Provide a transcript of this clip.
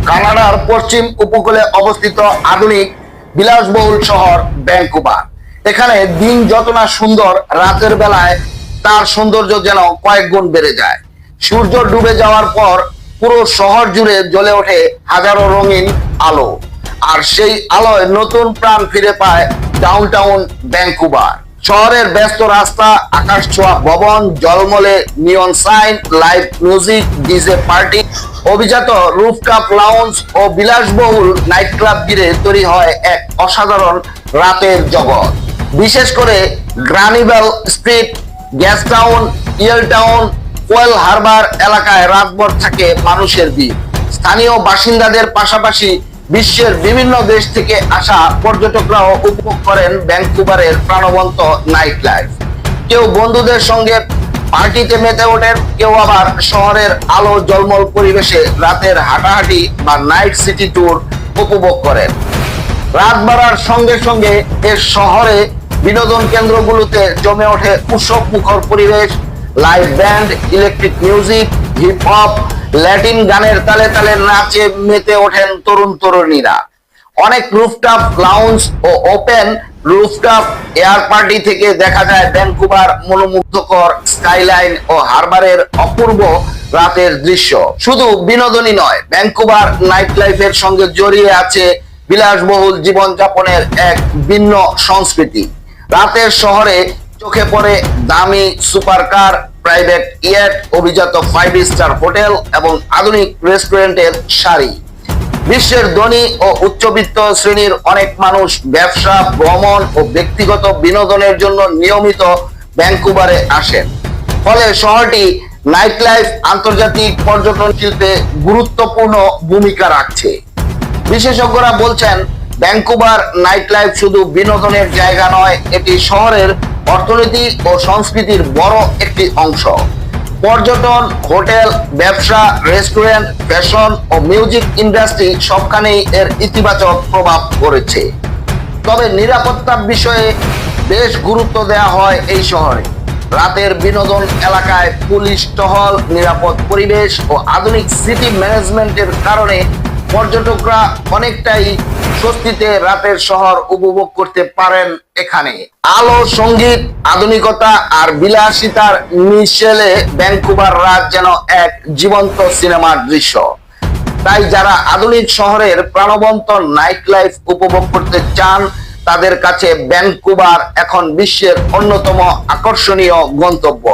কানাডার পশ্চিম উপকূলে অবস্থিত আধুনিক বিলাসবহুল শহর ভ্যানকুভার। এখানে দিন যত না সুন্দর, রাতের বেলায় তার সৌন্দর্য যেন কয়েক গুণ বেড়ে যায়। সূর্য ডুবে যাওয়ার পর পুরো শহর জুড়ে জ্বলে ওঠে হাজারো রঙিন আলো, আর সেই আলোয় নতুন প্রাণ ফিরে পায় ডাউনটাউন ভ্যানকুভার। শহরের ব্যস্ত রাস্তা, আকাশ ছোঁয়া ভবন, জলমলে neon sign, live music, DJ party, অভিজাত রুফটপ লাউঞ্জ ও বিলাসবহুল নাইট ক্লাব ঘিরে তৈরি হয় এক অসাধারণ রাতের জগৎ। বিশেষ করে Granville Street, Gastown, Yaletown, Coal Harbour এলাকায় রাতভর থাকে মানুষের ভিড়। স্থানীয় বাসিন্দাদের পাশাপাশি বিশ্বের বিভিন্ন দেশ থেকে আসা পর্যটকরাও উপভোগ করেন ভ্যানকুভারের প্রাণবন্ত নাইট লাইফ। কেউ বন্ধুদের সঙ্গে পার্টিতে মেতে ওঠেন, কেউ আবার শহরের আলো জলমল পরিবেশে রাতের হাঁটাহাঁটি বা নাইট সিটি ট্যুর উপভোগ করেন। রাত বাড়ার সঙ্গে সঙ্গে এর শহরে বিনোদন কেন্দ্রগুলোতে জমে ওঠে উৎসব মুখর পরিবেশ। Live band, electric music, hip hop, Latin গানের তালে তালে নাচে মেতে ওঠেন তরুণ তরুণীরা। অনেক রুফটপ লাউঞ্জ ও ওপেন রুফটপ এয়ার পার্টি থেকে দেখা যায় ভ্যানকুভার মনোমুগ্ধকর স্কাইলাইন ও হারবারের অপূর্ব রাতের দৃশ্য। শুধু বিনোদনই নয়, ভ্যানকুভার নাইট লাইফের সঙ্গে জড়িয়ে আছে বিলাসবহুল জীবনযাপনের এক ভিন্ন সংস্কৃতি। রাতের শহরে চোখে পড়ে দামি সুপারকার, প্রাইভেট ইয়েট, অভিজাত 5 স্টার হোটেল এবং আধুনিক রেস্টুরেন্টের সারি। বিশ্বের ধনী ও উচ্চবিত্ত শ্রেণীর অনেক মানুষ ব্যবসা, ভ্রমণ ও ব্যক্তিগত বিনোদনের জন্য নিয়মিত ভ্যানকুভারে আসেন। ফলে শহরটি নাইট লাইফ আন্তর্জাতিক পর্যটন শিল্পে গুরুত্বপূর্ণ ভূমিকা রাখছে। বিশেষজ্ঞরা বলছেন, ভ্যানকুভার নাইট লাইফ শুধু বিনোদনের জায়গা নয়, এটি শহরের অর্থনীতি ও সংস্কৃতির বড় একটি অংশ। পর্যটন, হোটেল, ব্যবসা, রেস্টুরেন্ট, ফ্যাশন ও মিউজিক ইন্ডাস্ট্রি সবখানেই এর ইতিবাচক প্রভাব পড়েছে। তবে নিরাপত্তার বিষয়ে বেশ গুরুত্ব দেওয়া হয় এই শহরে। রাতের বিনোদন এলাকায় পুলিশ টহল, নিরাপদ পরিবেশ ও আধুনিক সিটি ম্যানেজমেন্টের কারণে পর্যটকরা অনেকটাই স্বস্তিতে রাতের শহর উপভোগ করতে পারেন। এখানে আলো, সঙ্গীত, আধুনিকতা আর বিলাসিতার মিশেলে ভ্যানকুভার রাত যেন এক জীবন্ত সিনেমার দৃশ্য। তাই যারা আধুনিক শহরের প্রাণবন্ত নাইট লাইফ উপভোগ করতে চান, তাদের কাছে ভ্যানকুভার এখন বিশ্বের অন্যতম আকর্ষণীয় গন্তব্য।